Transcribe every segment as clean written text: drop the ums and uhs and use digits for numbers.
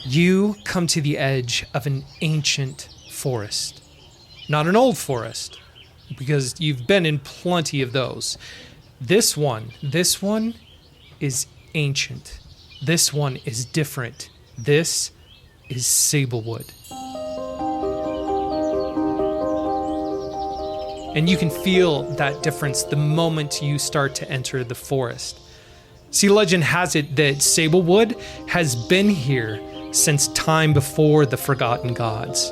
You come to the edge of an ancient forest. Not an old forest, because you've been in plenty of those. This one is ancient. This one is different. This is Sablewood. And you can feel that difference the moment you start to enter the forest. See, legend has it that Sablewood has been here since time before the Forgotten Gods.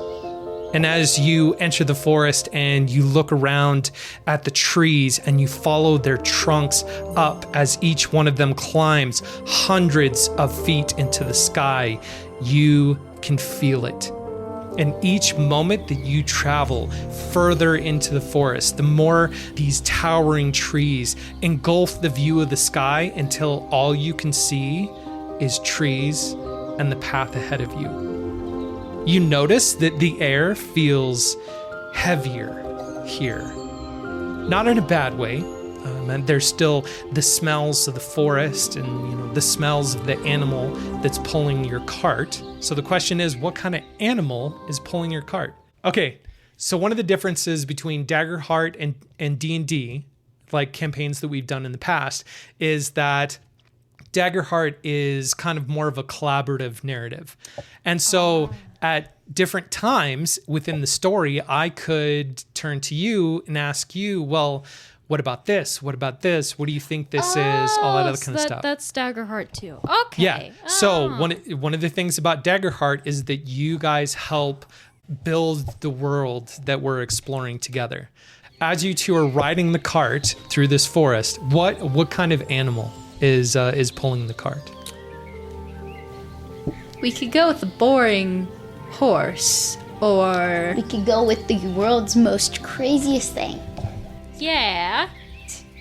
And as you enter the forest and you look around at the trees and you follow their trunks up as each one of them climbs hundreds of feet into the sky, you can feel it. And each moment that you travel further into the forest, the more these towering trees engulf the view of the sky until all you can see is trees and the path ahead of you. You notice that the air feels heavier here. Not in a bad way. And there's still the smells of the forest and the smells of the animal that's pulling your cart. So the question is, what kind of animal is pulling your cart? Okay, so one of the differences between Daggerheart and D&D, like campaigns that we've done in the past, is that Daggerheart is kind of more of a collaborative narrative. And so at different times within the story, I could turn to you and ask you, well, what about this? What about this? What do you think this is? All that other kind of stuff. That's Daggerheart too. Okay. Yeah. So one of the things about Daggerheart is that you guys help build the world that we're exploring together. As you two are riding the cart through this forest, what kind of animal is pulling the cart? We could go with a boring horse, or We could go with the world's most craziest thing. yeah,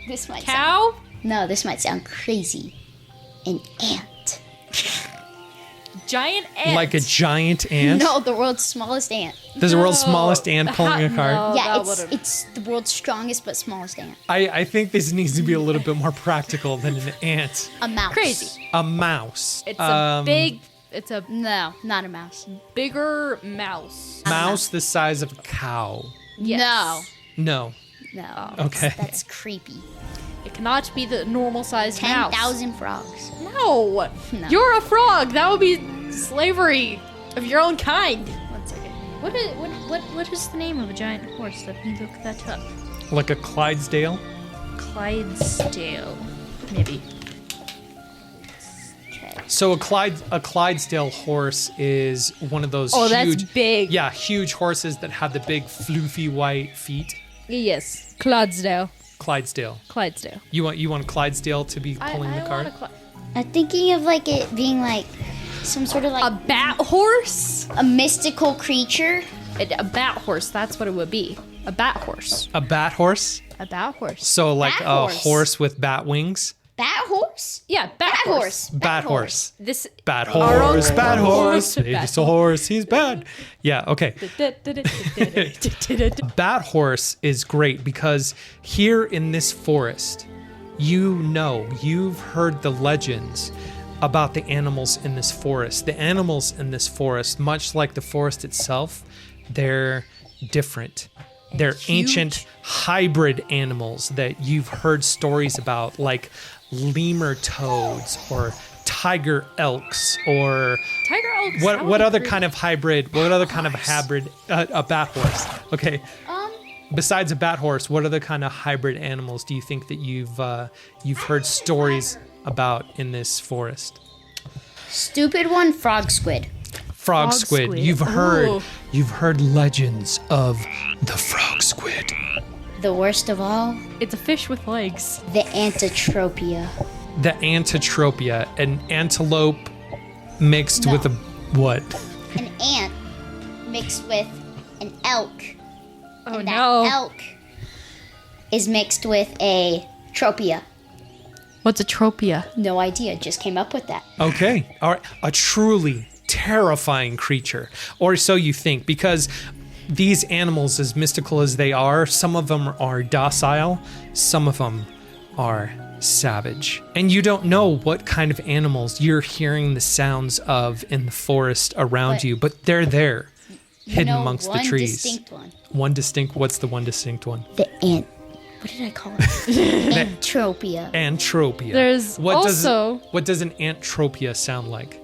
This might cow. this might sound crazy. An ant. Giant ant. Like a giant ant? No, the world's smallest ant. There's the world's smallest ant pulling a cart? No, Yeah, that it's the world's strongest but smallest ant. I think this needs to be a little bit more practical than an ant. A mouse. Crazy. A mouse. It's a big. It's a No, not a mouse. bigger mouse. Mouse the size of a cow. Yes. No. No. Okay. That's creepy. It cannot be the normal sized mouse. 10,000 frogs. No. No. You're a frog. That would be slavery of your own kind. One second. What is the name of a giant horse? Let me look that up. Like a Clydesdale? Clydesdale, maybe. So a Clydesdale horse is one of those Oh, huge... that's big. Yeah, huge horses that have the big floofy white feet. Yes, Clydesdale. Clydesdale. Clydesdale. You want Clydesdale to be pulling the cart? I'm thinking of like it being like some sort of like A bat horse? a mystical creature. A bat horse, that's what it would be. A bat horse. A bat horse? A bat horse. So like Bat a horse. horse with bat wings? Bat horse? Yeah, bat Bat horse. horse. Bat horse. This Bad Our own horse, bad horse. Bad He's a horse, he's bad. Yeah, okay. Bat horse is great because here in this forest, you've heard the legends about the animals in this forest. The animals in this forest, much like the forest itself, they're different. They're ancient hybrid animals that you've heard stories about, like lemur toads or tiger elks or Tiger elks. what other kind of hybrid? What other kind of hybrid? A bat horse. Okay. Besides a bat horse, what other kind of hybrid animals do you think that you've heard stories about in this forest? Stupid one, frog squid. Frog squid. squid. You've Ooh. heard legends of the frog squid. The worst of all, It's a fish with legs. the antitropia. The antitropia, an antelope mixed No. with a what? An ant mixed with an elk. Oh And that no. elk is mixed with a tropia. What's a tropia? No idea, just came up with that. Okay. All right. A truly terrifying creature, or so you think, because these animals, as mystical as they are, some of them are docile, some of them are savage. And you don't know what kind of animals you're hearing the sounds of in the forest around you, but they're there, hidden amongst the trees. One distinct, what's the one distinct one? The ant. What did I call it? Antropia. Antropia. There's what does an antropia sound like?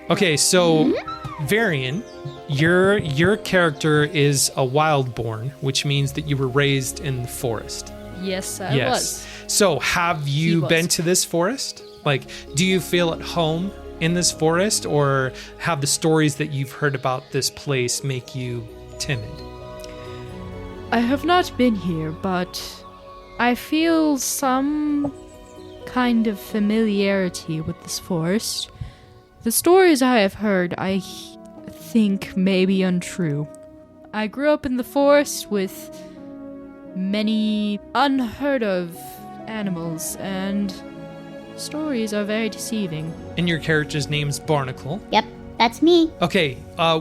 Okay, so Varian, your character is a wildborn, which means that you were raised in the forest. Yes, I was. So have you been to this forest? Like, do you feel at home in this forest, or have the stories that you've heard about this place make you timid? I have not been here, but I feel some kind of familiarity with this forest. The stories I have heard, I think may be untrue. I grew up in the forest with many unheard of animals, and stories are very deceiving. And your character's name's Barnacle. Yep, that's me. Okay,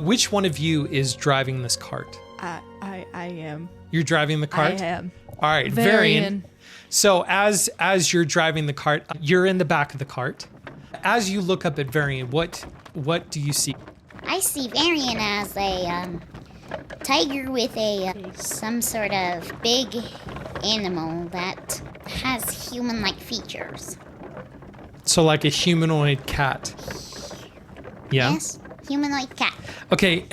which one of you is driving this cart? I am. You're driving the cart? I am. All right, Varian. So as you're driving the cart, you're in the back of the cart. As you look up at Varian, what do you see? I see Varian as a tiger with some sort of big animal that has human-like features. So like a humanoid cat. Yeah. Yes, humanoid cat. Okay,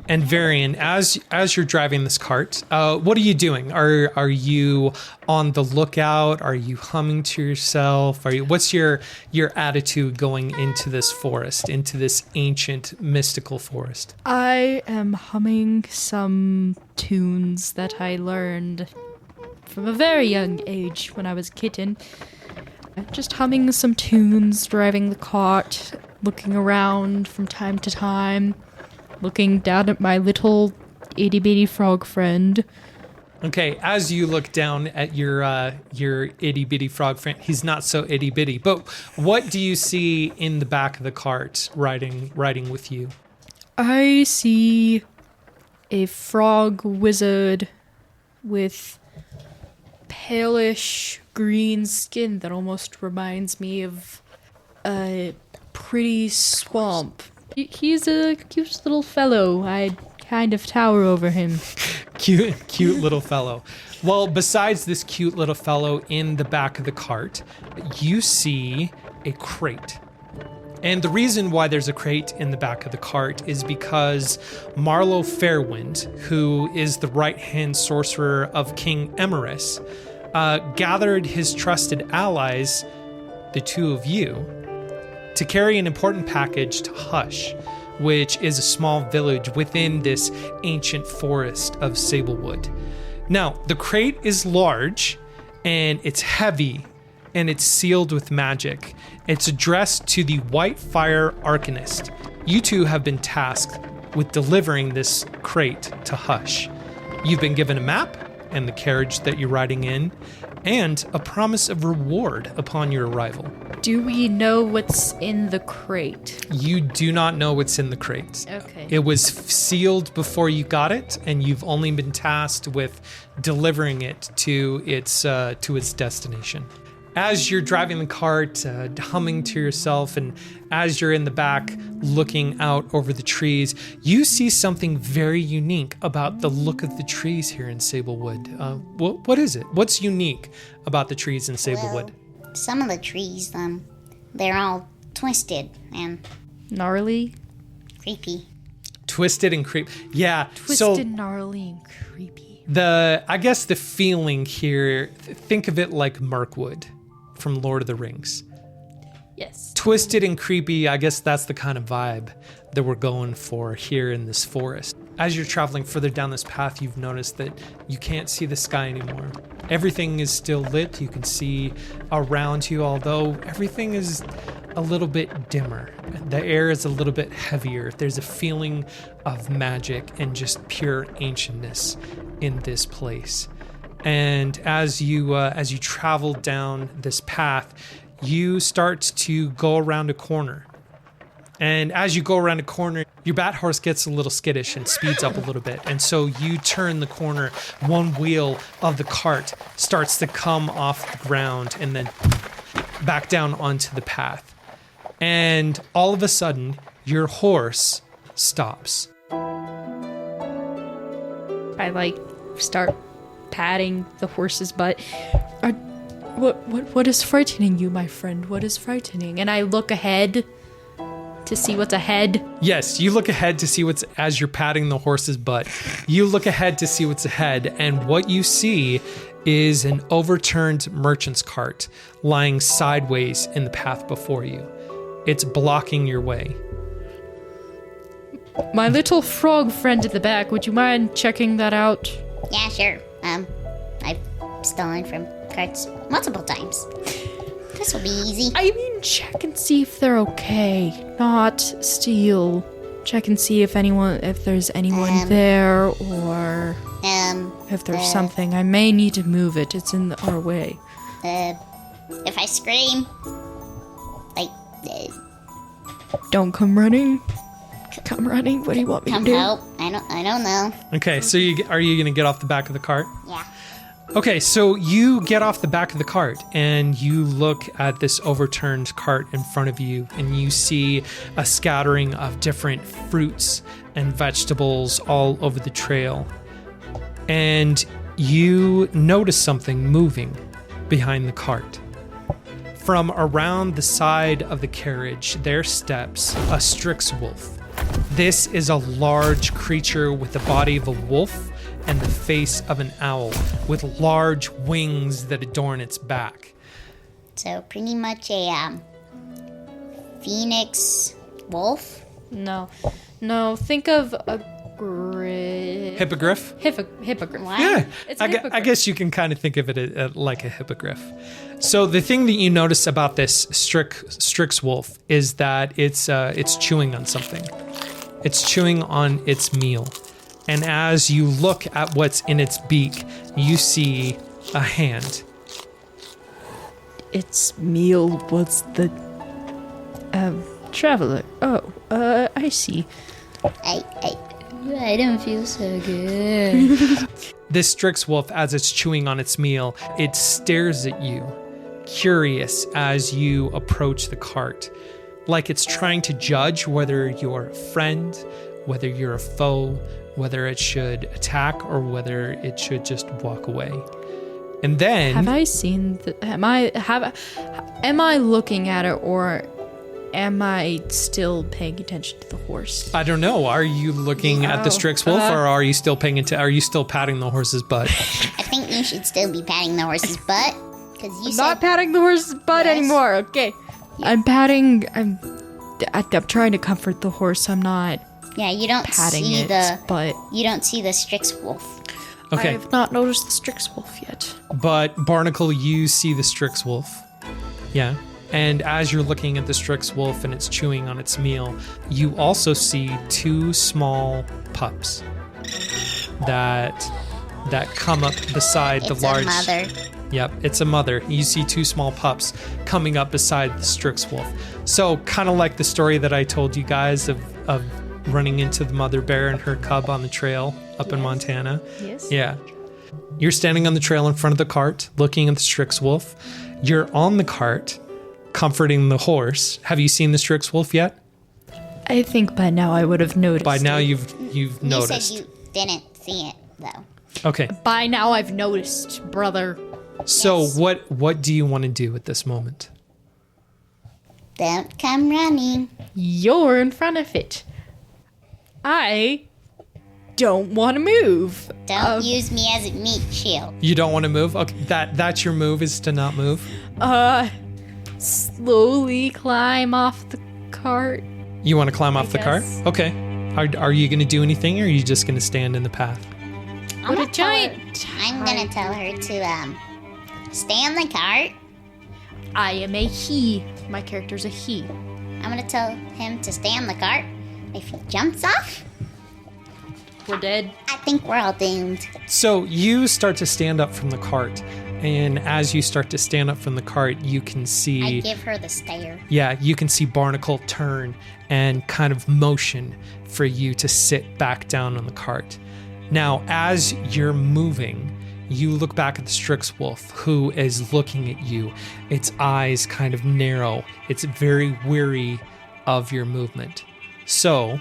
and Varian, as you're driving this cart, what are you doing? Are you on the lookout? Are you humming to yourself? What's your attitude going into this forest, into this ancient mystical forest? I am humming some tunes that I learned from a very young age when I was a kitten. Just humming some tunes, driving the cart, looking around from time to time. Looking down at my little itty-bitty frog friend. Okay, as you look down at your itty-bitty frog friend, he's not so itty-bitty, but what do you see in the back of the cart riding with you? I see a frog wizard with palish green skin that almost reminds me of a pretty swamp. He's a cute little fellow. I kind of tower over him. Cute little fellow. Well, besides this cute little fellow in the back of the cart, you see a crate. And the reason why there's a crate in the back of the cart is because Marlowe Fairwind, who is the right-hand sorcerer of King Emerus, gathered his trusted allies, the two of you, to carry an important package to Hush, which is a small village within this ancient forest of Sablewood. Now, the crate is large, and it's heavy, and it's sealed with magic. It's addressed to the White Fire Archanist. You two have been tasked with delivering this crate to Hush. You've been given a map and the carriage that you're riding in, and a promise of reward upon your arrival. Do we know what's in the crate? You do not know what's in the crate. Okay. It was sealed before you got it, and you've only been tasked with delivering it to its destination. As you're driving the cart, humming to yourself, and as you're in the back looking out over the trees, you see something very unique about the look of the trees here in Sablewood. What is it? What's unique about the trees in Sablewood? Well, some of the trees, they're all twisted and gnarly, creepy. Twisted and creepy. Yeah. Twisted, gnarly, and creepy. I guess the feeling here, think of it like Mirkwood from Lord of the Rings. Yes. Twisted and creepy, I guess that's the kind of vibe that we're going for here in this forest. As you're traveling further down this path, you've noticed that you can't see the sky anymore. Everything is still lit. You can see around you, although everything is a little bit dimmer. The air is a little bit heavier. There's a feeling of magic and just pure ancientness in this place. And as you travel down this path, you start to go around a corner. And as you go around a corner, your bat horse gets a little skittish and speeds up a little bit. And so you turn the corner, one wheel of the cart starts to come off the ground and then back down onto the path. And all of a sudden, your horse stops. I start patting the horse's butt. What is frightening you, my friend? What is frightening? And I look ahead to see what's ahead. Yes, you look ahead to see as you're patting the horse's butt. You look ahead to see what's ahead, and what you see is an overturned merchant's cart lying sideways in the path before you. It's blocking your way. My little frog friend at the back, would you mind checking that out? Yeah, sure. I've stolen from carts multiple times. This will be easy. I mean, check and see if they're okay. Not steal. Check and see if there's anyone there, or if there's something. I may need to move it. It's in our way. If I scream, don't come running. Come running. What do you want me to do? Come help. I don't know. Okay, so are you going to get off the back of the cart? Yeah. Okay, so you get off the back of the cart and you look at this overturned cart in front of you, and you see a scattering of different fruits and vegetables all over the trail. And you notice something moving behind the cart. From around the side of the carriage, there steps a Strix wolf. This is a large creature with the body of a wolf and the face of an owl, with large wings that adorn its back. So pretty much a phoenix wolf. No. Think of a Hippogriff? Hippogriff. What? Yeah, It's a hippogriff. I guess you can kind of think of it like a hippogriff. So the thing that you notice about this Strix wolf is that it's chewing on something. It's chewing on its meal. And as you look at what's in its beak, you see a hand. Its meal was the traveler. Oh, I see. I don't feel so good. This Strix wolf, as it's chewing on its meal, it stares at you, curious as you approach the cart, like it's trying to judge whether you're a friend, whether you're a foe, whether it should attack or whether it should just walk away. And then Have I seen am I looking at it, or am I still paying attention to the horse? I don't know. Are you looking at the Strix wolf, or are you still are you still patting the horse's butt? I think you should still be patting the horse's butt, because you said Not patting the horse's butt Yes. anymore. Okay. I'm trying to comfort the horse. I'm not yeah. You don't patting see its butt. you don't see the Strix wolf. Okay, I've not noticed the Strix wolf yet. but Barnacle, you see the Strix wolf. Yeah. And as you're looking at the Strix wolf and it's chewing on its meal, you also see two small pups that come up beside It's the large. a mother. Yep, it's a mother. You see two small pups coming up beside the Strix wolf. So kind of like the story that I told you guys of running into the mother bear and her cub on the trail up in Montana. Yes. Yeah. You're standing on the trail in front of the cart, looking at the Strix wolf. You're on the cart, comforting the horse. Have you seen the Strix wolf yet? I think by now I would have noticed. By now it. you've noticed. You said you didn't see it though. Okay. By now I've noticed, brother. So Yes. what do you want to do at this moment? Don't come running. You're in front of it. I don't want to move. Don't use me as a meat shield. You don't want to move? Okay, that's your move, is to not move? Slowly climb off the cart. You want to climb off the cart? guess. Okay. Are you going to do anything, or are you just going to stand in the path? What a giant I'm gonna tell her to stay on the cart. I am a he. My character's a he. I'm gonna tell him to stay on the cart. If he jumps off, We're dead. I think we're all doomed. So you start to stand up from the cart, And as you start to stand up from the cart, you can see... I give her the stare. Yeah, you can see Barnacle turn and kind of motion for you to sit back down on the cart. Now, as you're moving, you look back at the Strix Wolf, who is looking at you. Its eyes kind of narrow. It's very weary of your movement. So,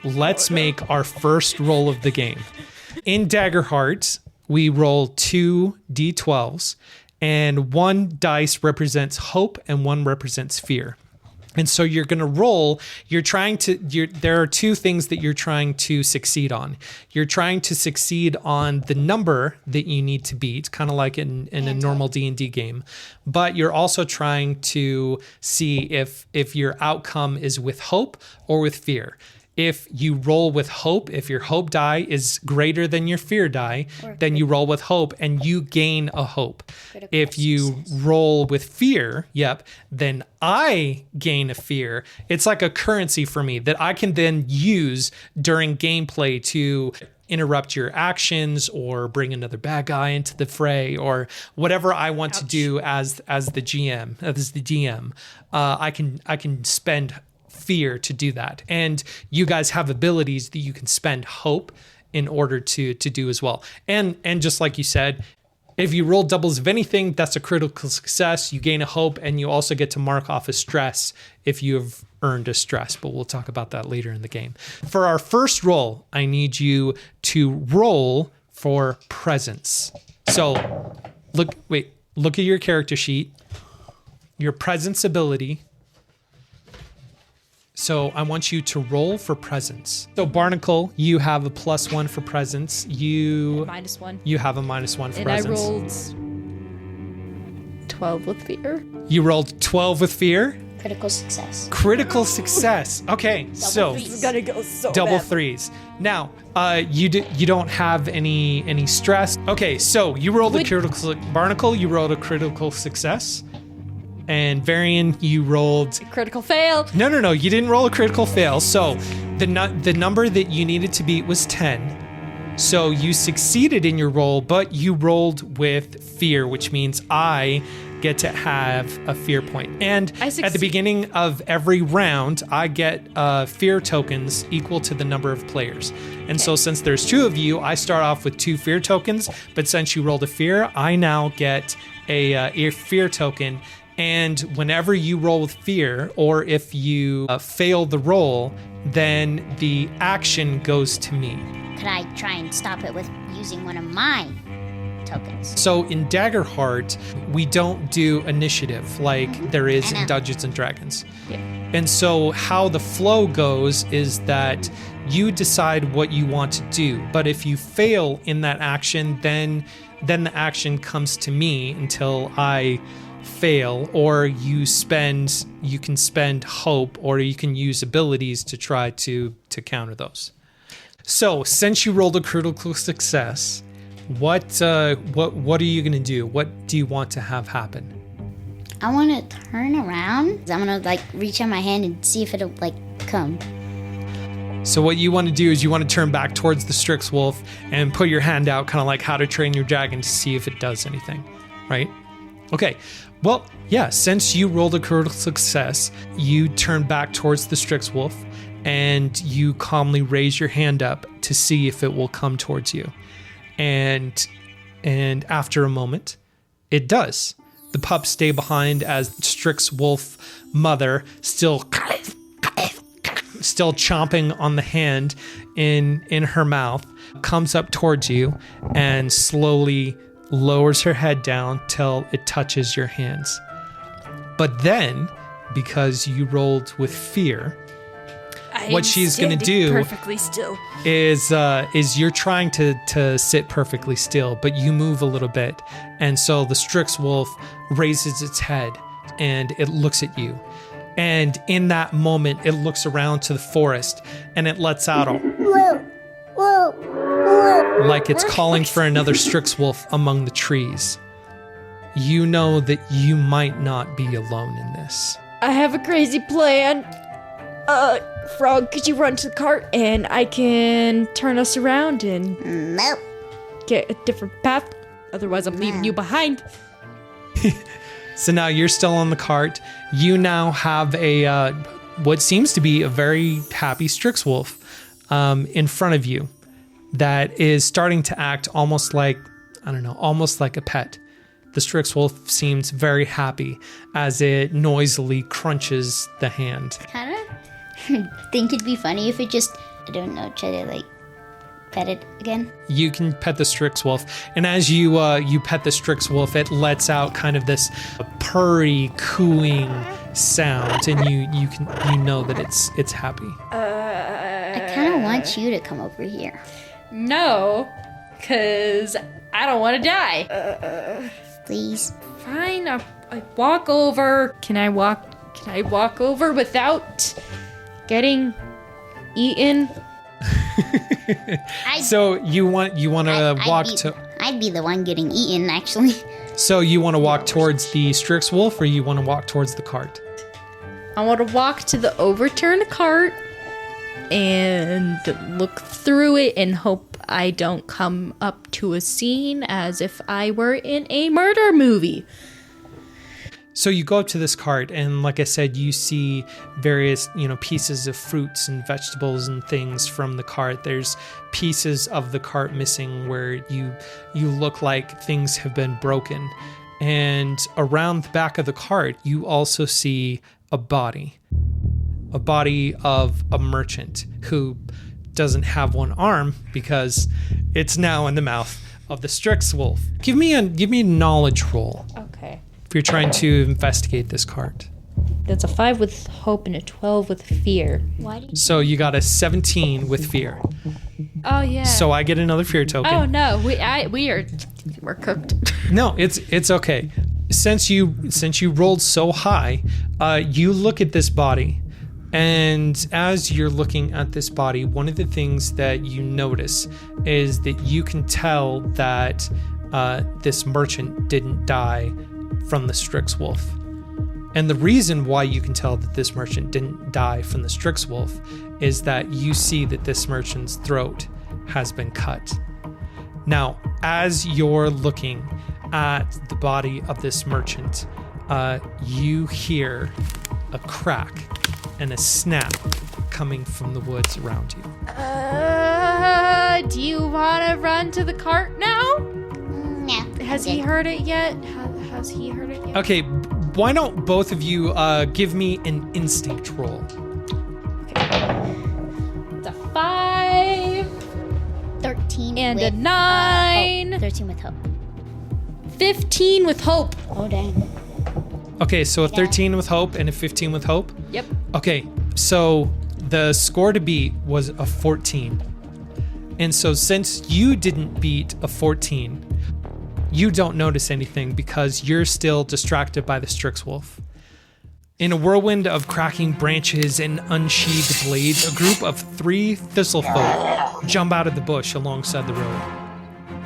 let's make our first roll of the game. In Daggerheart, we roll 2 d12s, and 1 dice represents hope and 1 represents fear. And so you're going to roll, there are 2 things that you're trying to succeed on. You're trying to succeed on the number that you need to beat, kind of like in a normal D&D game. But you're also trying to see if your outcome is with hope or with fear. If you roll with hope, if your hope die is greater than your fear die, then you roll with hope and you gain a hope. If you roll with fear, then I gain a fear. It's like a currency for me that I can then use during gameplay to interrupt your actions or bring another bad guy into the fray or whatever I want to do as the GM, as the DM. I can spend fear to do that, and you guys have abilities that you can spend hope in order to do as well. And just like you said, if you roll doubles of anything, that's a critical success. You gain a hope, and you also get to mark off a stress if you have earned a stress, but we'll talk about that later in the game. For our first roll, I need you to roll for presence. So look at your character sheet, your presence ability. So I want you to roll for presence. So Barnacle, you have a +1 for presence. -1. You have a -1 for presence. And I rolled 12 with fear. You rolled 12 with fear? Critical success. Critical success. Okay, so This is gonna go so double bad. 3s. Now, you don't have any stress. Okay, so you rolled a critical. Barnacle, you rolled a critical success. And Varian, you rolled... Critical fail. No, you didn't roll a critical fail. So the number that you needed to beat was 10. So you succeeded in your roll, but you rolled with fear, which means I get to have a fear point. And at the beginning of every round, I get fear tokens equal to the number of players. And so since there's 2 of you, I start off with 2 fear tokens. But since you rolled a fear, I now get a fear token. And whenever you roll with fear, or if you fail the roll, then the action goes to me. Could I try and stop it with using one of my tokens? So in Daggerheart, we don't do initiative like there is in Dungeons and Dragons. Yeah. And so how the flow goes is that you decide what you want to do. But if you fail in that action, then the action comes to me until I fail, or you can spend hope, or you can use abilities to try to counter those. So since you rolled a critical success, what are you going to do? What do you want to have happen? I want to turn around. I'm going to reach out my hand and see if it'll come. So what you want to do is you want to turn back towards the Strix Wolf and put your hand out, kind of like How to Train Your Dragon, to see if it does anything, right? Okay. Well, yeah, since you rolled a critical success, you turn back towards the Strix Wolf and you calmly raise your hand up to see if it will come towards you. And after a moment, it does. The pups stay behind as Strix Wolf mother still chomping on the hand in her mouth, comes up towards you and slowly lowers her head down till it touches your hands. But then, because you rolled with fear, what she's going to do perfectly still is you're trying to sit perfectly still, but you move a little bit. And so the Strix Wolf raises its head and it looks at you. And in that moment, it looks around to the forest and it lets out a like it's calling for another Strix Wolf among the trees. You know that you might not be alone in this. I have a crazy plan. Frog, could you run to the cart and I can turn us around and Nope. get a different path? Otherwise, I'm leaving you behind. So now you're still on the cart. You now have what seems to be a very happy Strixwolf in front of you that is starting to act almost like, almost like a pet. The Strixwolf seems very happy as it noisily crunches the hand. Kind of think it'd be funny if it just, try to pet it again. You can pet the Strixwolf, and as you pet the Strixwolf, it lets out kind of this purry, cooing sound, and you know that it's happy. I kind of want you to come over here. No, because I don't want to die. Please. Fine, I walk over. Can I walk over without getting eaten? So you want to walk to... I'd be the one getting eaten, actually. So you want to walk towards the Strixwolf, or you want to walk towards the cart? I want to walk to the overturned cart and look through it and hope I don't come up to a scene as if I were in a murder movie. So you go up to this cart, and like I said, you see various, pieces of fruits and vegetables and things from the cart. There's pieces of the cart missing where you look like things have been broken. And around the back of the cart, you also see a body of a merchant who doesn't have one arm because it's now in the mouth of the Strixwolf. Give me a knowledge roll. Okay. If you're trying to investigate this cart. That's a 5 with hope and a 12 with fear. So you got a 17 with fear. Oh yeah. So I get another fear token. Oh no, we're cooked. No, it's okay. Since you rolled so high, you look at this body, and as you're looking at this body, one of the things that you notice is that you can tell that this merchant didn't die from the Strixwolf. And the reason why you can tell that this merchant didn't die from the Strixwolf is that you see that this merchant's throat has been cut. Now, as you're looking at the body of this merchant, you hear a crack and a snap coming from the woods around you. Do you want to run to the cart now? No. Has he heard it yet? Has he heard it yet? Okay, why don't both of you give me an instinct roll? It's a 5. 13 and with, a 9. 13 with hope. 15 with hope. Oh, dang. Okay, so a 13 with hope and a 15 with hope? Yep. Okay, so the score to beat was a 14. And so since you didn't beat a 14, you don't notice anything because you're still distracted by the Strixwolf. In a whirlwind of cracking branches and unsheathed blades, a group of 3 thistlefolk jump out of the bush alongside the road.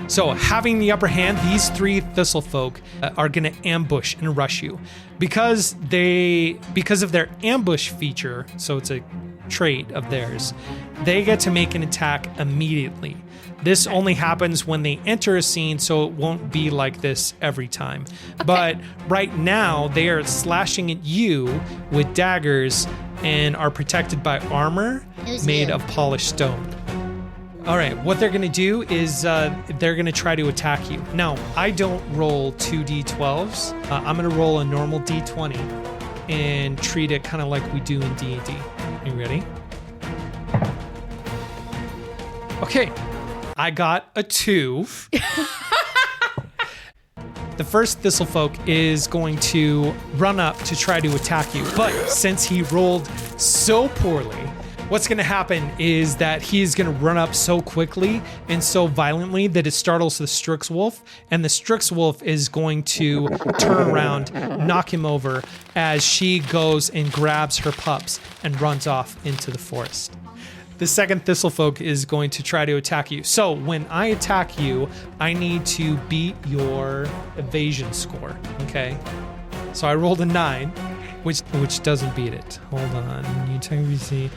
So, having the upper hand, these 3 thistlefolk are going to ambush and rush you. Because of their ambush feature, so it's a trait of theirs, they get to make an attack immediately. This only happens when they enter a scene, so it won't be like this every time. Okay. But right now, they are slashing at you with daggers and are protected by armor made of polished stone. All right, what they're going to do is they're going to try to attack you. Now, I don't roll 2d12s. I'm going to roll a normal d20 and treat it kind of like we do in D&D. Are you ready? Okay, I got a 2. The first thistlefolk is going to run up to try to attack you, but since he rolled so poorly, what's going to happen is that he's going to run up so quickly and so violently that it startles the Strixwolf, and the Strixwolf is going to turn around, knock him over as she goes and grabs her pups and runs off into the forest. The second thistlefolk is going to try to attack you. So when I attack you, I need to beat your evasion score, okay? So I rolled a 9, which doesn't beat it. Hold on. You take VC.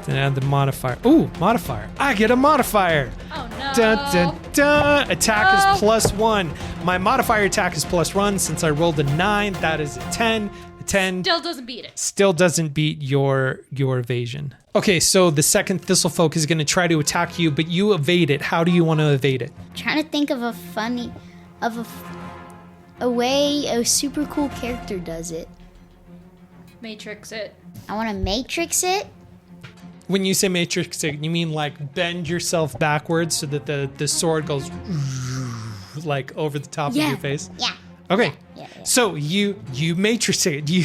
Then add the modifier. Ooh, modifier. I get a modifier. Oh no. Dun, dun, dun. Attack is +1. My modifier attack is +1. Since I rolled a 9, that is a 10. A 10 Still doesn't beat it. still doesn't beat your evasion. Okay, so the second Thistlefolk is going to try to attack you, but you evade it. How do you want to evade it? Trying to think of a way a super cool character does it. Matrix it. I want to matrix it. When you say matrix it, you mean like bend yourself backwards so that the sword goes like over the top of your face? Yeah. Okay. Yeah. So you matrix it. The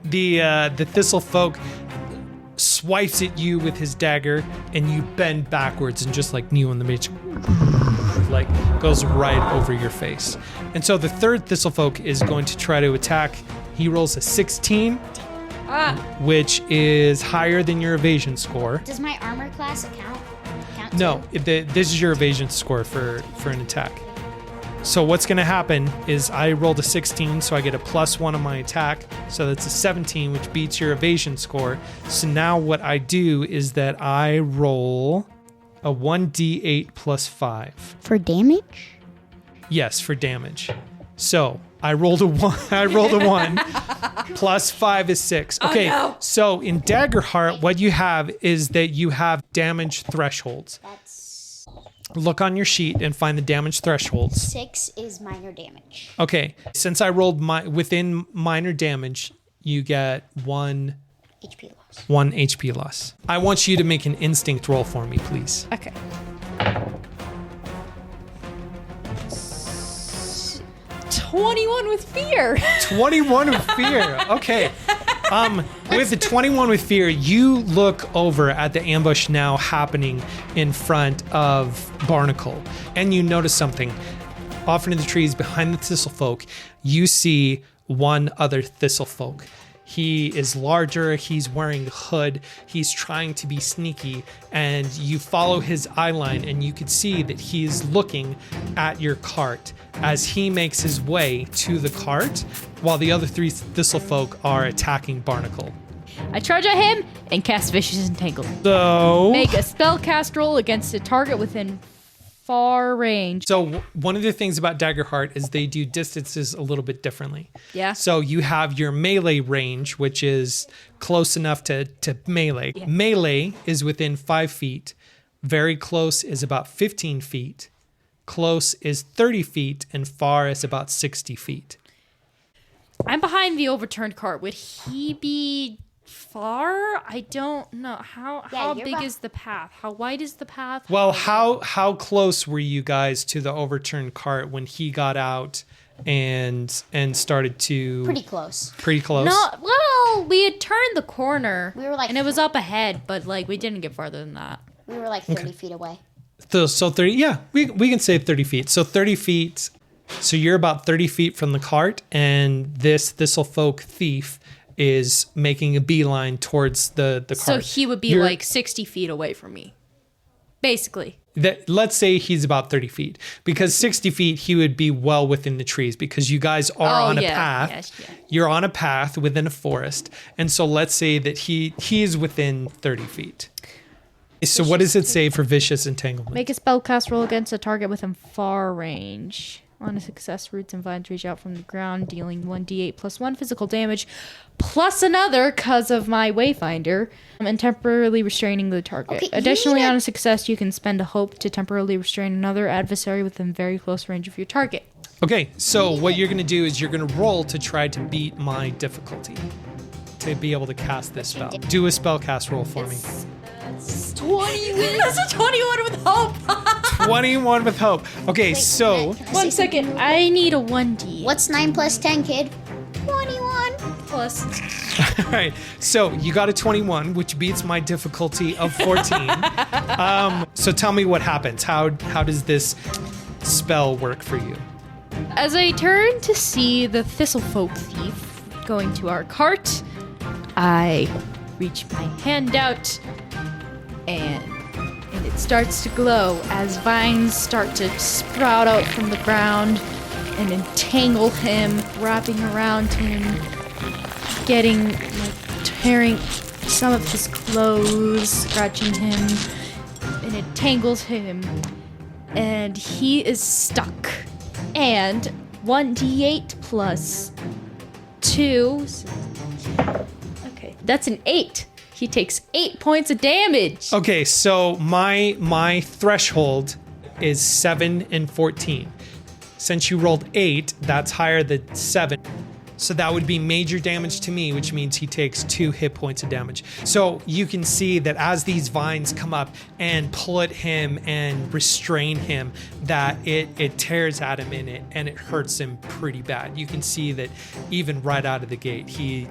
Thistlefolk swipes at you with his dagger, and you bend backwards, and just like Neo in the Matrix, like goes right over your face. And so the third Thistlefolk is going to try to attack. He rolls a 16, which is higher than your evasion score. Does my armor class count? No, this is your evasion score for an attack. So what's going to happen is I rolled a 16, so I get a +1 on my attack. So that's a 17, which beats your evasion score. So now what I do is that I roll a 1d8 +5. For damage? Yes, for damage. So I rolled a 1. I rolled a 1. +5 is 6. Okay, so in Daggerheart, what you have is that you have damage thresholds. Look on your sheet and find the damage thresholds. 6 is minor damage. Okay, since I rolled within minor damage, you get 1 HP loss. 1 HP loss. I want you to make an instinct roll for me, please. Okay. 21 with fear. 21 with fear. Okay. With the 21 with fear, you look over at the ambush now happening in front of Barnacle, and you notice something. Off into the trees behind the Thistlefolk, you see one other Thistlefolk. He is larger, he's wearing a hood, he's trying to be sneaky, and you follow his eye line, and you can see that he's looking at your cart as he makes his way to the cart, while the other 3 Thistlefolk are attacking Barnacle. I charge at him and cast Vicious Entanglement. So... Make a spellcast roll against a target within far range. So one of the things about Daggerheart is they do distances a little bit differently. Yeah. So you have your melee range, which is close enough to melee. Yeah. Melee is within 5 feet. Very close is about 15 feet. Close is 30 feet, and far is about 60 feet. I'm behind the overturned cart. Would he be far? I don't know. How big is the path? How wide is the path? Well, how close were you guys to the overturned cart when he got out and started to... Pretty close. Pretty close? No, well, we had turned the corner. We were like... And it was up ahead, but like we didn't get farther than that. We were like 30 feet away. So 30, yeah, we can say 30 feet. So 30 feet, so you're about 30 feet from the cart, and this Thistlefolk thief is making a beeline towards the cart. So he would be like 60 feet away from me, basically. Let's say he's about 30 feet, because 60 feet, he would be well within the trees, because you guys are on a path. Yes, yeah. You're on a path within a forest. And so let's say that he is within 30 feet. So what does it say for Vicious Entanglement? Make a spellcast roll against a target within far range. On a success, roots and vines reach out from the ground, dealing 1d8 +1 physical damage, plus another because of my Wayfinder, and temporarily restraining the target. Okay, Additionally, on a success, you can spend a hope to temporarily restrain another adversary within very close range of your target. Okay, so what you're going to do is you're going to roll to try to beat my difficulty to be able to cast this spell. Do a spellcast roll for me. It's 20 That's a 21 with hope. 21 with hope. Okay, so... One second. I need a 1d. What's 9 plus 10, kid? 21. Plus? All right, so you got a 21, which beats my difficulty of 14. So tell me what happens. How does this spell work for you? As I turn to see the Thistlefolk thief going to our cart, I reach my hand out and it starts to glow as vines start to sprout out from the ground and entangle him, wrapping around him, getting, tearing some of his clothes, scratching him, and it tangles him, and he is stuck. And 1d8 plus 2. Okay, that's an 8. He takes 8 points of damage. Okay, so my threshold is 7 and 14. Since you rolled 8, that's higher than 7. So that would be major damage to me, which means he takes 2 hit points of damage. So you can see that as these vines come up and pull at him and restrain him, that it tears at him in it and it hurts him pretty bad. You can see that even right out of the gate, he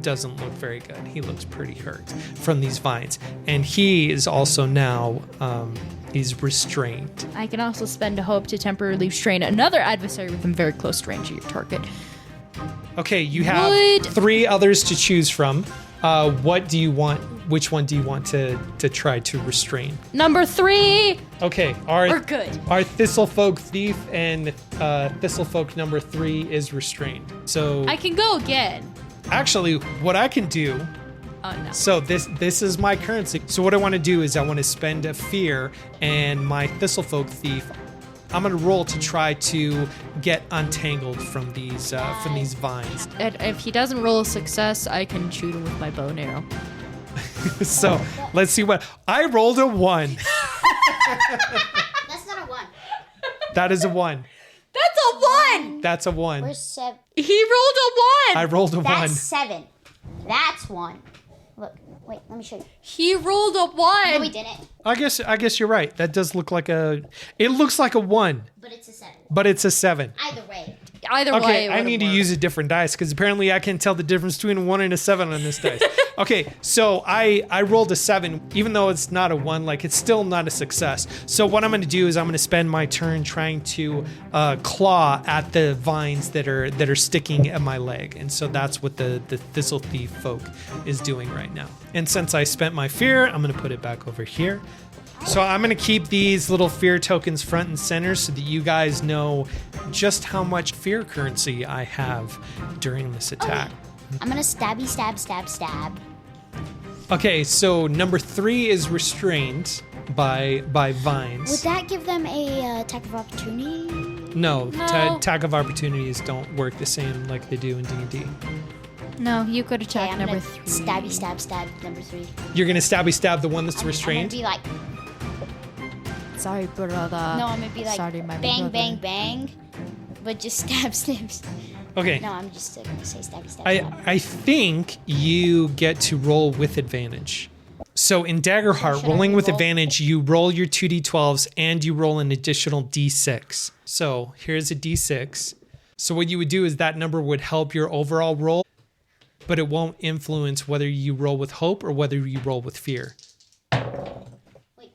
doesn't look very good. He looks pretty hurt from these vines. And he is also now he's restrained. I can also spend a hope to temporarily restrain another adversary within very close range of your target. Okay, you have 3 others to choose from. What do you want? Which one do you want to try to restrain? Number 3. Okay, We're good. Our Thistlefolk thief and Thistlefolk number 3 is restrained. So I can go again. actually, what I can do. Oh no. So this is my currency. So what I want to do is I want to spend a fear, and my Thistlefolk thief, I'm gonna roll to try to get untangled from these vines. And if he doesn't roll a success, I can shoot him with my bow and arrow. So let's see what I rolled a 1. That's not a 1. That is a 1. That's a 1. That's a 1. Where's 7? He rolled a 1. I rolled a 1. That's 7. That's 1. Look, wait, let me show you. He rolled a 1. No, we didn't. I guess you're right. That does look like it looks like a 1, But it's a 7. but it's a 7. Either way. Either way, Okay, it I would've need to worked. use a different dice because apparently I can tell the difference between a 1 and a 7 on this dice. Okay, so I rolled a 7, even though it's not a 1, like it's still not a success. So what I'm going to do is I'm going to spend my turn trying to claw at the vines that are sticking at my leg, and so that's what the Thistle Thief folk is doing right now. And since I spent my fear, I'm going to put it back over here. So I'm going to keep these little fear tokens front and center so that you guys know just how much fear currency I have during this attack. I'm gonna stabby stab stab stab. Okay, so number 3 is restrained by vines. Would that give them a attack of opportunity? No, No. attack of opportunities don't work the same like they do in D&D. No, you could Okay, attack I'm number gonna 3. stabby stab stab number 3. You're going to stabby stab the one that's I'm restrained? gonna be like, Sorry, brother. no, I'm gonna be like, Sorry, my bang brother. bang bang, but just stab snips. Okay. No, I'm just gonna say stabby stab stab. I think you get to roll with advantage. So in Daggerheart, Should I rolling with re-roll? advantage, you roll your 2d12s and you roll an additional d6. So here's a d6. So what you would do is that number would help your overall roll, but it won't influence whether you roll with hope or whether you roll with fear. Wait.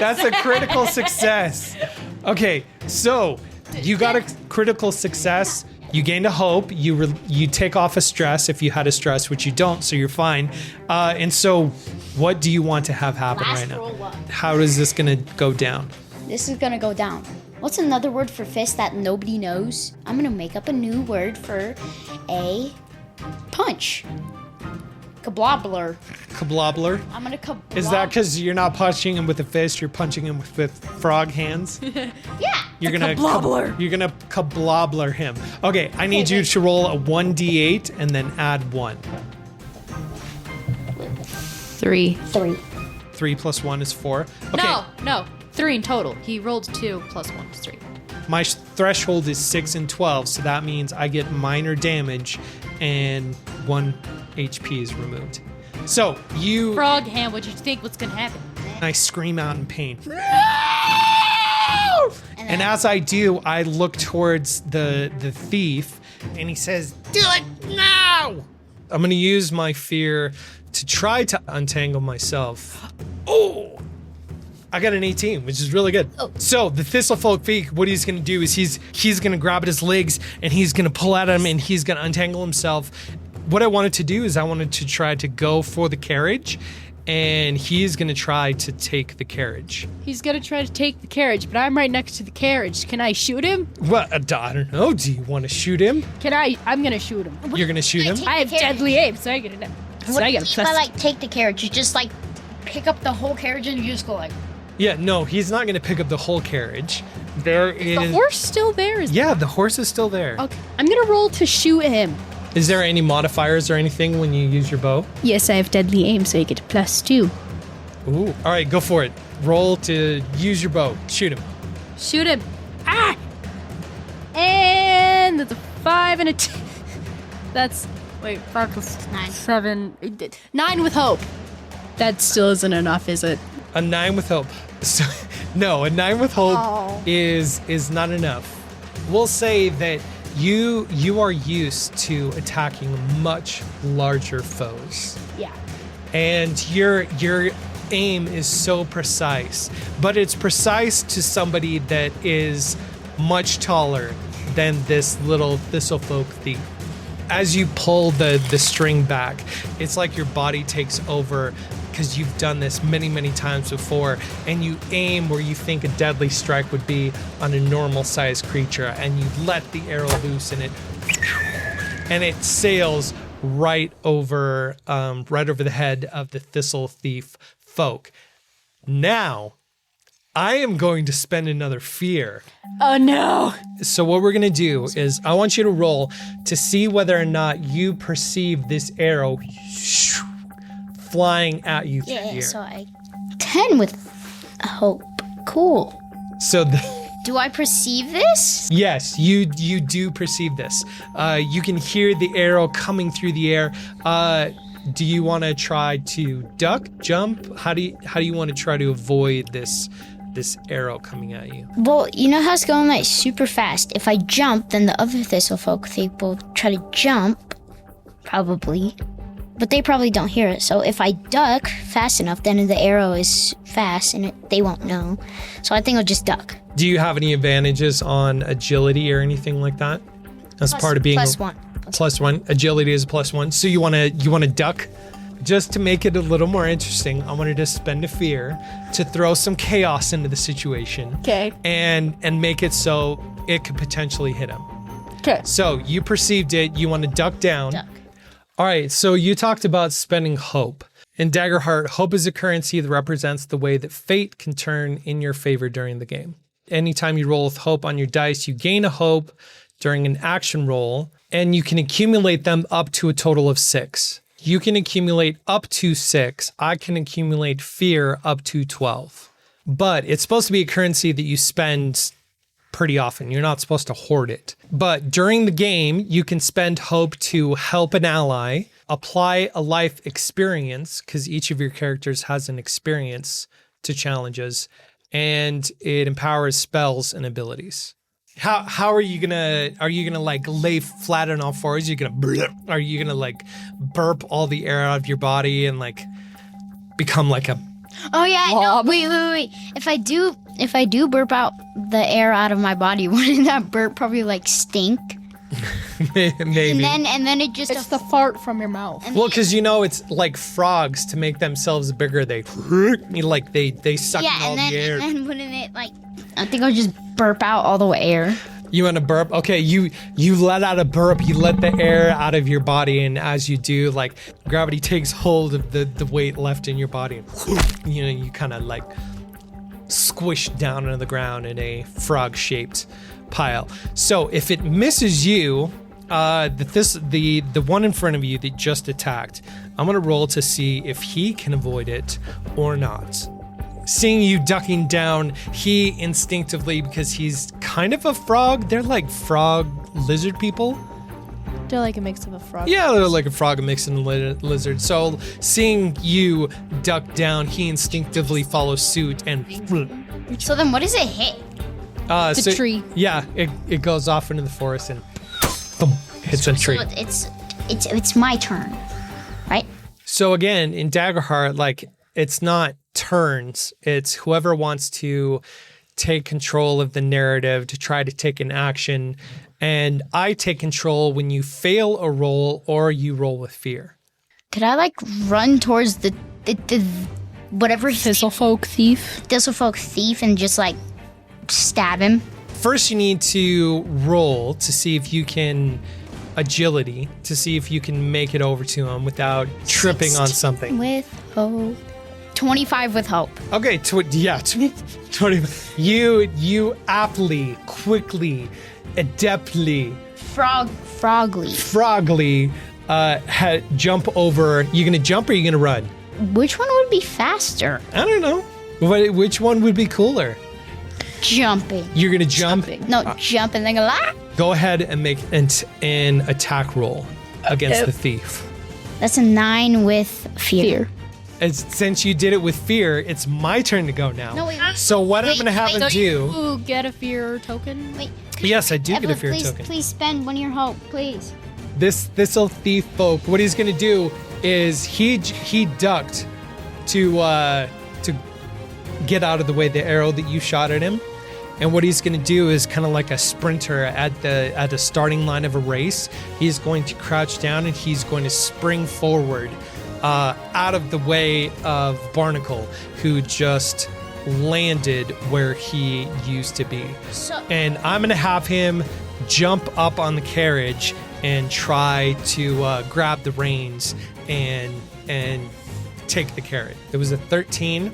That's a critical success. Okay, so you got a critical success. You gained a hope. You take off a stress if you had a stress, which you don't, so you're fine. And so, what do you want to have happen Last right now? roll one. How is this gonna go down? This is gonna go down. What's another word for fist that nobody knows? I'm gonna make up a new word for a punch. Kablobler. Kablobler. I'm gonna Is that because you're not punching him with a fist? You're punching him with frog hands. Yeah. You're gonna kablobler. You're gonna kablobler him. Okay, I need you to roll a 1d8 and then add 1. 3. 3. 3 plus 1 is 4. Okay. No. 3 in total. He rolled 2 plus 1 is 3. My threshold is 6 and 12, so that means I get minor damage and 1 HP is removed. So you, Frog hand, what'd you think was gonna happen? I scream out in pain. And as I do, I look towards the thief, and he says, "Do it now!" I'm gonna use my fear to try to untangle myself. Oh! I got an 18, which is really good. Oh. So the Thistlefolk thief, what he's gonna do is he's gonna grab at his legs and he's gonna pull at him and he's gonna untangle himself. What I wanted to do is I wanted to try to go for the carriage, and he's gonna try to take the carriage. He's gonna try to take the carriage, but I'm right next to the carriage. Can I shoot him? Well, I don't know. Do you want to shoot him? I'm gonna shoot him. You're gonna shoot him? I have deadly aim, so I get it. So I get If I like take the carriage, you just like pick up the whole carriage and you just go like, Yeah, no, he's not going to pick up the whole carriage. There is... The horse still there? Yeah, the horse is still there. Okay. I'm gonna roll to shoot him. Is there any modifiers or anything when you use your bow? Yes, I have deadly aim, so I get +2. Ooh. All right, go for it. Roll to use your bow. Shoot him. Shoot him. Ah! And that's a 5 and a 2. That's, wait, 5 plus 9. 7. 9 with hope. That still isn't enough, is it? A 9 with hope. So, no, a 9 with hope is not enough. We'll say that you are used to attacking much larger foes. Yeah. And your aim is so precise, but it's precise to somebody that is much taller than this little thistlefolk thief. As you pull the string back, it's like your body takes over because you've done this many, many times before, and you aim where you think a deadly strike would be on a normal sized creature, and you let the arrow loose and it sails right over the head of the thistle thief folk. Now, I am going to spend another fear. Oh no. So what we're going to do is I want you to roll to see whether or not you perceive this arrow flying at you through the air. So I 10 with hope. Cool. So Do I perceive this? yes, you do perceive this. You can hear the arrow coming through the air. Do you want to try to duck, jump? How do you want to try to avoid this arrow coming at you? Well, you know how it's going like super fast. If I jump, then the other thistlefolk will try to jump, probably. But they probably don't hear it. So if I duck fast enough, then the arrow is fast and they won't know. So I think I'll just duck. Do you have any advantages on agility or anything like that? As part of being +1. +1. Agility is a +1. So you want to duck? Just to make it a little more interesting, I wanted to spend a fear to throw some chaos into the situation. Okay. And make it so it could potentially hit him. Okay. So you perceived it. You want to duck down. Duck. All right. So you talked about spending hope. In Daggerheart, hope is a currency that represents the way that fate can turn in your favor during the game. Anytime you roll with hope on your dice, you gain a hope during an action roll, and you can accumulate them up to a total of 6. You can accumulate up to 6. I can accumulate fear up to 12. But it's supposed to be a currency that you spend pretty often. You're not supposed to hoard it. But during the game, you can spend hope to help an ally, apply a life experience, because each of your characters has an experience to challenges, and it empowers spells and abilities. How are you gonna like lay flat on all fours? Are you gonna like burp all the air out of your body and like become like a... Oh yeah, no, wait. If I do burp out the air out of my body, wouldn't that burp probably like stink? Maybe. And then it just It's the fart from your mouth. Well, because it's like frogs, to make themselves bigger, they suck in all the air. And then wouldn't it like... I think I'll just burp out all the air. You want to burp? Okay, you let out a burp, you let the air out of your body, and as you do, like, gravity takes hold of the weight left in your body, and you kind of like squish down onto the ground in a frog-shaped pile. So if it misses you, the one in front of you that just attacked, I'm gonna roll to see if he can avoid it or not. Seeing you ducking down, he instinctively, because he's kind of a frog, they're like frog lizard people. They're like a mix of a frog. Yeah, they're like a frog mixed in a lizard. So seeing you duck down, he instinctively follows suit and... So then what does it hit? The tree. Yeah, it goes off into the forest and boom, hits a tree. So it's my turn, right? So again, in Daggerheart, like, it's not turns, it's whoever wants to take control of the narrative to try to take an action, and I take control when you fail a roll or you roll with fear. Could I like run towards the whatever Thistlefolk thief and just like stab him? First, you need to roll to see if you can agility, to see if you can make it over to him without tripping on something. With hope. 25 with hope. Okay, 20. You aptly, quickly, adeptly, frogly, jump over. You gonna jump or you gonna run? Which one would be faster? I don't know. Which one would be cooler? Jumping. You're gonna jump? No, jump and then Go ahead and make an attack roll against the thief. That's a 9 with fear. Since you did it with fear, it's my turn to go now. No, wait. So what I'm going to have him do... You get a fear token? Wait. Yes, I do get a Evelyn, fear please, token. Please spend one of your hope, please. This this'll thief folk, what he's going to do is he ducked to get out of the way the arrow that you shot at him. And what he's going to do is kind of like a sprinter at the starting line of a race. He's going to crouch down and he's going to spring forward out of the way of Barnacle, who just landed where he used to be. And I'm going to have him jump up on the carriage and try to grab the reins and take the carriage. It was a 13.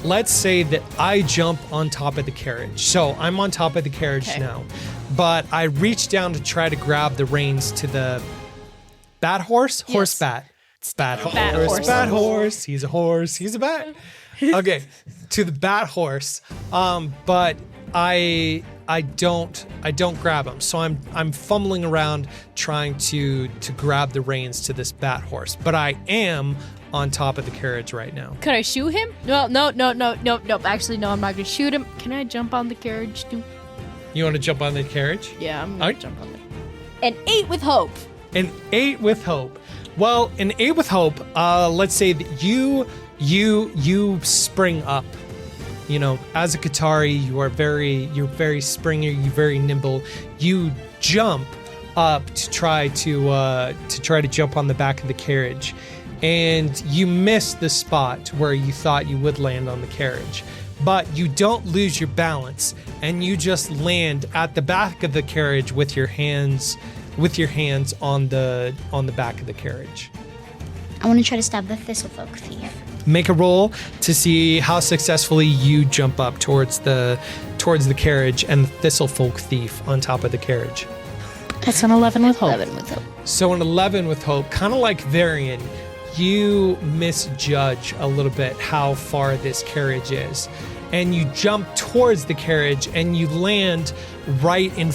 Let's say that I jump on top of the carriage. So I'm on top of the carriage now, but I reach down to try to grab the reins to the bat horse? Yes. Horse bat. It's bat horse. Bat horse. He's a horse. He's a bat. Okay, to the bat horse. But I don't grab him. So I'm fumbling around trying to grab the reins to this bat horse. But I am on top of the carriage right now. Could I shoot him? No. Actually, no, I'm not gonna shoot him. Can I jump on the carriage too? You want to jump on the carriage? Yeah, I'm gonna jump on it. An 8 with hope. An 8 with hope. Well, an 8 with hope. Let's say that you spring up. You know, as a Qatari, you're very springy. You're very nimble. You jump up to try to jump on the back of the carriage. And you miss the spot where you thought you would land on the carriage. But you don't lose your balance, and you just land at the back of the carriage with your hands on the back of the carriage. I want to try to stab the Thistlefolk thief. Make a roll to see how successfully you jump up towards the carriage and the Thistlefolk thief on top of the carriage. That's an 11 with hope. 11 with hope. So an 11 with hope, kind of like Varian, you misjudge a little bit how far this carriage is. And you jump towards the carriage and you land right in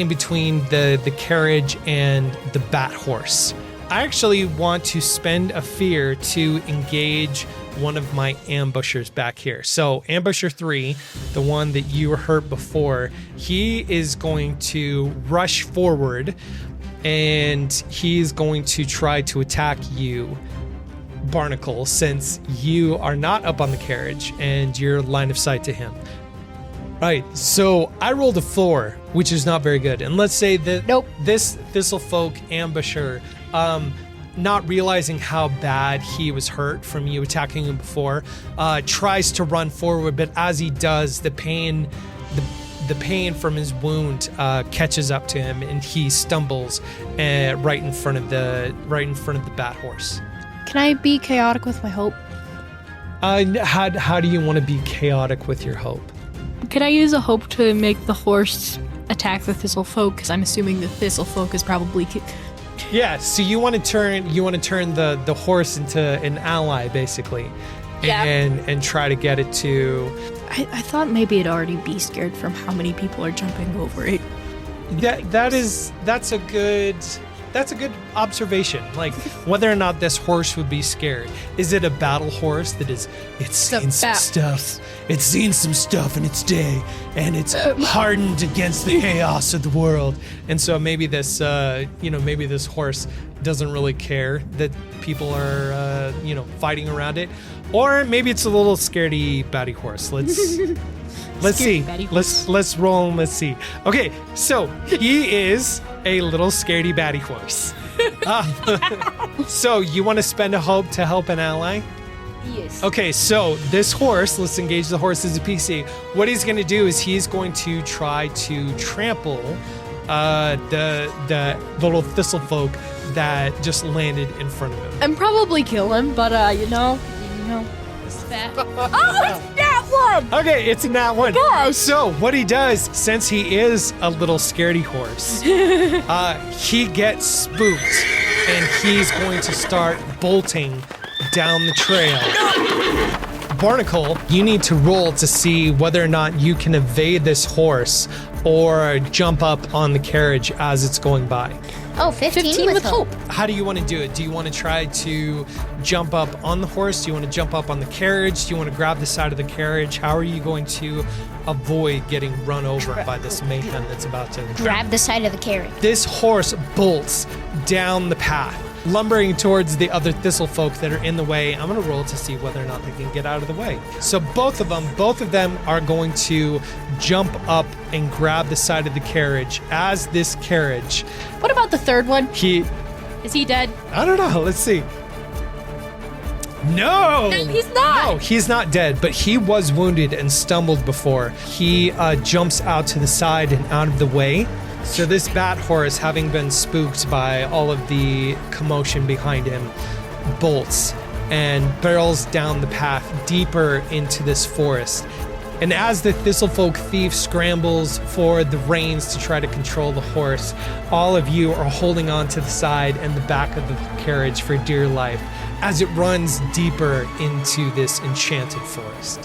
between the carriage and the bat horse. I actually want to spend a fear to engage one of my ambushers back here. So ambusher 3, the one that you were hurt before, he is going to rush forward and he's going to try to attack you, Barnacle, since you are not up on the carriage and you're line of sight to him. Right, so I rolled a 4, which is not very good. And let's say that this Thistlefolk ambusher, not realizing how bad he was hurt from you attacking him before, tries to run forward, but as he does, the pain from his wound catches up to him, and he stumbles right in front of the bat horse. Can I be chaotic with my hope? How do you want to be chaotic with your hope? Can I use a hope to make the horse attack the Thistlefolk? Because I'm assuming the Thistlefolk is probably. Yeah. So you want to turn the horse into an ally, basically, and try to get it to. I thought maybe it'd already be scared from how many people are jumping over it. That's a good observation. Like whether or not this horse would be scared. Is it a battle horse that it's seen some stuff? It's seen some stuff in its day, and it's hardened against the chaos of the world. And so maybe this horse doesn't really care that people are fighting around it, or maybe it's a little scaredy batty horse. Let's see. Let's roll and let's see. Okay, so he is a little scaredy batty horse. So you want to spend a hope to help an ally? Yes. Okay, so this horse, let's engage the horse as a PC. What he's going to do is he's going to try to trample the little Thistlefolk that just landed in front of him. And probably kill him, but Okay, it's in that one. Gosh. So what he does, since he is a little scaredy horse, he gets spooked and he's going to start bolting down the trail. Barnacle, you need to roll to see whether or not you can evade this horse or jump up on the carriage as it's going by. Oh, 15 with hope. How do you want to do it? Do you want to try to jump up on the horse? Do you want to jump up on the carriage? Do you want to grab the side of the carriage? How are you going to avoid getting run over by this mayhem that's about to Grab the side of the carriage. This horse bolts down the path, lumbering towards the other thistle folk that are in the way. I'm going to roll to see whether or not they can get out of the way. So both of them are going to jump up and grab the side of the carriage as this carriage. What about the third one? Is he dead? I don't know. Let's see. No! He's not! No, he's not dead, but he was wounded and stumbled before. He jumps out to the side and out of the way. So this bat horse, having been spooked by all of the commotion behind him, bolts and barrels down the path deeper into this forest. And as the Thistlefolk thief scrambles for the reins to try to control the horse, all of you are holding on to the side and the back of the carriage for dear life as it runs deeper into this enchanted forest.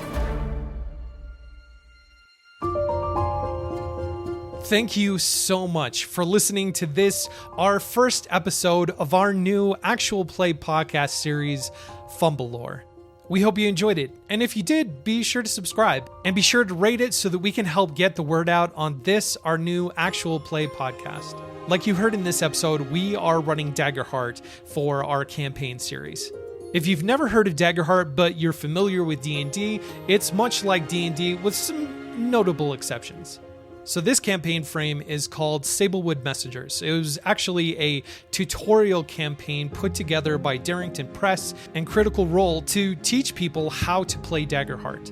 Thank you so much for listening to this, our first episode of our new actual play podcast series, Fumblelore. We hope you enjoyed it, and if you did, be sure to subscribe, and be sure to rate it so that we can help get the word out on this, our new actual play podcast. Like you heard in this episode, we are running Daggerheart for our campaign series. If you've never heard of Daggerheart, but you're familiar with D&D, it's much like D&D with some notable exceptions. So this campaign frame is called Sablewood Messengers. It was actually a tutorial campaign put together by Darrington Press and Critical Role to teach people how to play Daggerheart.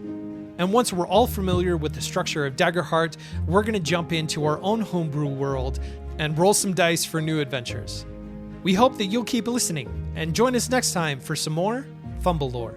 And once we're all familiar with the structure of Daggerheart, we're going to jump into our own homebrew world and roll some dice for new adventures. We hope that you'll keep listening and join us next time for some more Fumblelore.